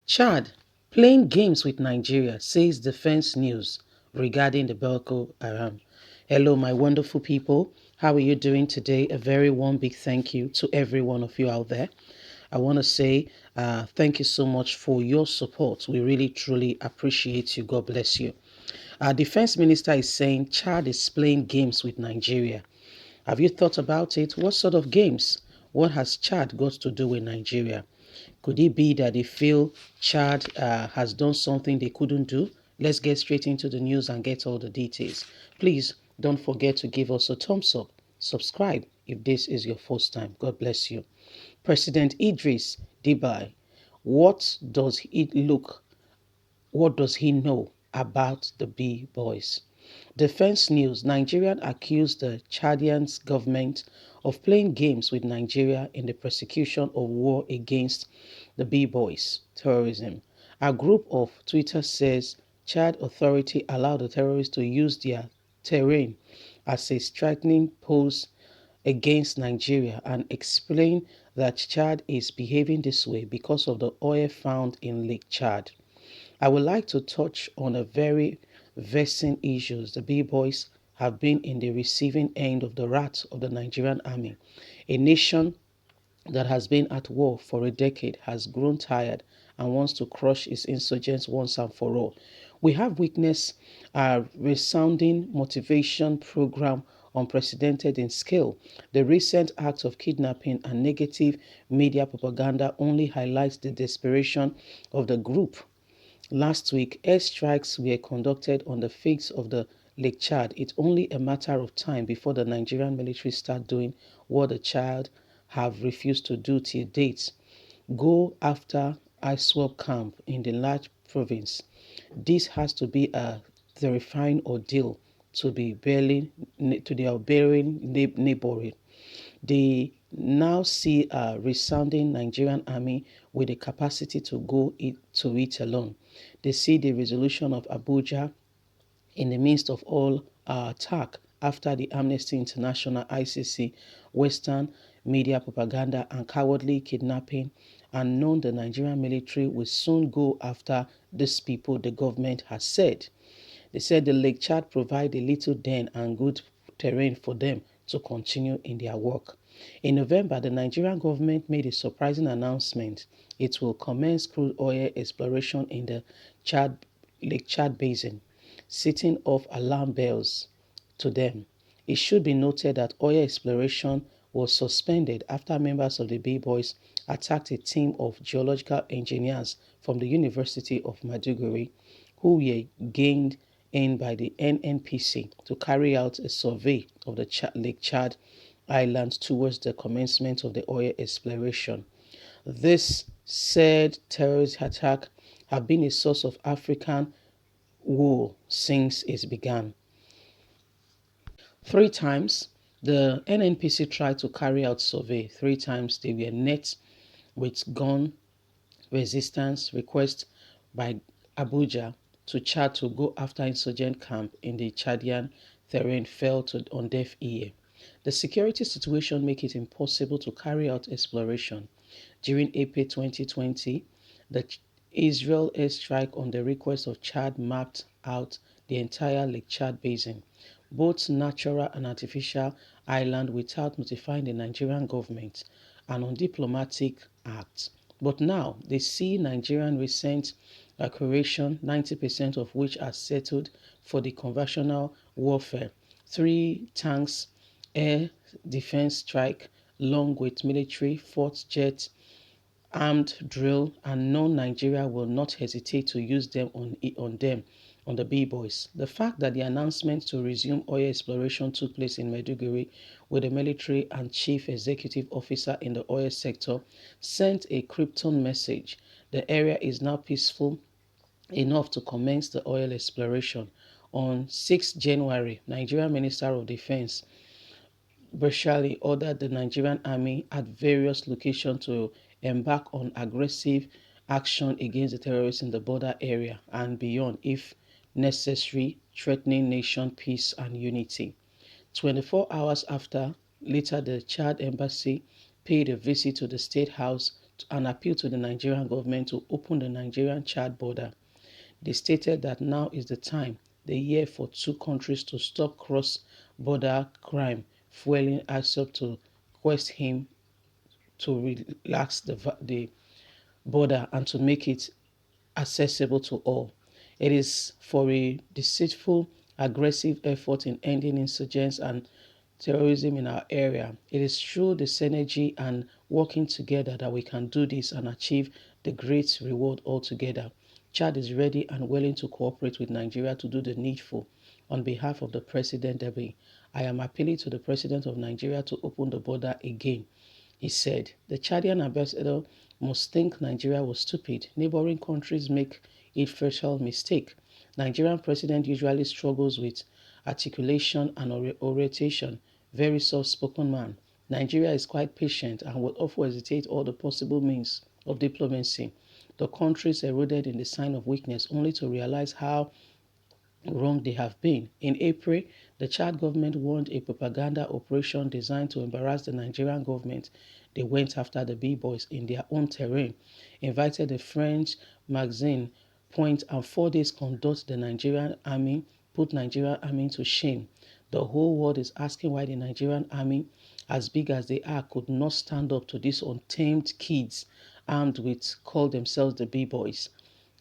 Chad playing games with Nigeria, says Defense News regarding the Boko Haram. Hello, my wonderful people. How are you doing today? A very warm big thank you to every one of you out there. I want to say thank you so much for your support. We really truly appreciate you. God bless you. Our defense minister is saying Chad is playing games with Nigeria. Have you thought about it? What sort of games? What has Chad got to do with Nigeria? Could it be that they feel Chad has done something they couldn't do? Let's get straight into the news and get all the details. Please don't forget to give us a thumbs up. Subscribe if this is your first time. God bless you. President Idris Deby, what does it look what does he know about the B boys? Defense News: Nigerian accused the Chadian government of playing games with Nigeria in the prosecution of war against the B boys terrorism. A group of Twitter says Chad authority allowed the terrorists to use their terrain as a striking pose against Nigeria and explain that Chad is behaving this way because of the oil found in Lake Chad. I would like to touch on a very vexing issues. The B-boys have been in the receiving end of the wrath of the Nigerian army. A nation that has been at war for a decade has grown tired and wants to crush its insurgents once and for all. We have witnessed a resounding motivation program unprecedented in scale. The recent acts of kidnapping and negative media propaganda only highlights the desperation of the group. Last week, airstrikes were conducted on the fakes of the Lake Chad. It's only a matter of time before the Nigerian military start doing what the Chad have refused to do till date. Go after ISWAP camp in the large province. This has to be a terrifying ordeal to be bearing to their bearing neighboring. They now see a resounding Nigerian army with the capacity to go to it alone. They see the resolution of Abuja in the midst of all our attack after the Amnesty International ICC Western media propaganda and cowardly kidnapping, and known the Nigerian military will soon go after these people, the government has said. They said the Lake Chad provide a little den and good terrain for them to continue in their work. In November, the Nigerian government made a surprising announcement. It will commence crude oil exploration in the Lake Chad Basin, setting off alarm bells to them. It should be noted that oil exploration was suspended after members of the B-Boys attacked a team of geological engineers from the University of Maiduguri who were gained in by the NNPC to carry out a survey of the Lake Chad Islands towards the commencement of the oil exploration. This said terrorist attack have been a source of African war since it began. 3 times the NNPC tried to carry out survey. 3 times they were met with gun resistance request by Abuja to Chad to go after insurgent camp in the Chadian terrain fell on deaf ear. The security situation make it impossible to carry out exploration. During April 2020, the Israel airstrike on the request of Chad mapped out the entire Lake Chad basin, both natural and artificial island, without notifying the Nigerian government, an undiplomatic act. But now they see Nigerian recent accuracy, 90% of which are settled for the conventional warfare. 3 tanks, air defense strike, along with military, fort jets, armed drill, and known Nigeria will not hesitate to use them on the B-boys. The fact that the announcement to resume oil exploration took place in Maiduguri with the military and chief executive officer in the oil sector sent a krypton message. The area is now peaceful enough to commence the oil exploration. On 6 January, Nigerian Minister of Defense Bashali ordered the Nigerian army at various locations to embark on aggressive action against the terrorists in the border area and beyond if necessary, threatening nation peace and unity. 24 hours later, the Chad embassy paid a visit to the State House an appeal to the Nigerian government to open the Nigerian-Chad border. They stated that now is the time, the year for two countries to stop cross-border crime, fueling ISOP to request him to relax the border and to make it accessible to all. It is for a deceitful, aggressive effort in ending insurgents and terrorism in our area. It is through the synergy and working together that we can do this and achieve the great reward altogether. Chad is ready and willing to cooperate with Nigeria to do the needful. On behalf of the President Deby, I am appealing to the President of Nigeria to open the border again. He said, the Chadian ambassador must think Nigeria was stupid. Neighboring countries make a fatal mistake. Nigerian president usually struggles with articulation and orientation. Very soft-spoken man. Nigeria is quite patient and will often hesitate all the possible means of diplomacy. The countries eroded in the sign of weakness only to realize how wrong they have been. In April, the Chad government warned a propaganda operation designed to embarrass the Nigerian government. They went after the B-boys in their own terrain, invited the French magazine Point and 4 days conduct the Nigerian army, put Nigerian army to shame. The whole world is asking why the Nigerian army, as big as they are, could not stand up to these untamed kids armed with, call themselves the B-boys.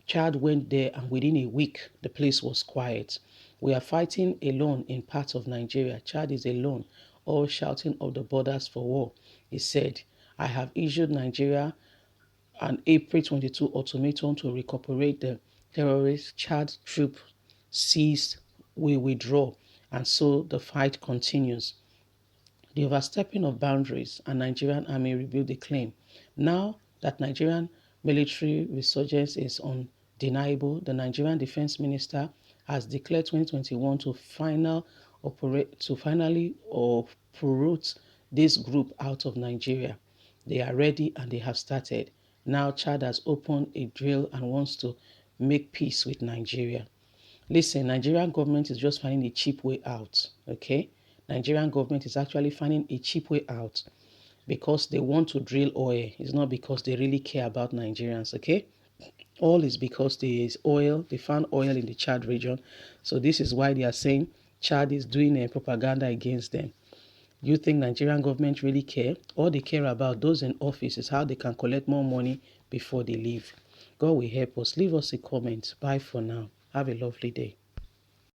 Chad went there and within a week, the place was quiet. We are fighting alone in parts of Nigeria. Chad is alone, all shouting of the borders for war. He said, I have issued Nigeria an April 22 ultimatum to recuperate the terrorists. Chad troops ceased, we withdraw, and so the fight continues. The overstepping of boundaries and Nigerian army rebuilt the claim. Now that Nigerian military resurgence is undeniable, the Nigerian defense minister has declared 2021 to finally uproot this group out of Nigeria. They are ready and they have started. Now Chad has opened a drill and wants to make peace with Nigeria. Listen, Nigerian government is just finding a cheap way out, okay? Nigerian government is actually finding a cheap way out because they want to drill oil. It's not because they really care about Nigerians, okay? All is because there is oil. They found oil in the Chad region. So this is why they are saying Chad is doing a propaganda against them. You think Nigerian government really care? All they care about, those in office, is how they can collect more money before they leave. God will help us. Leave us a comment. Bye for now. Have a lovely day.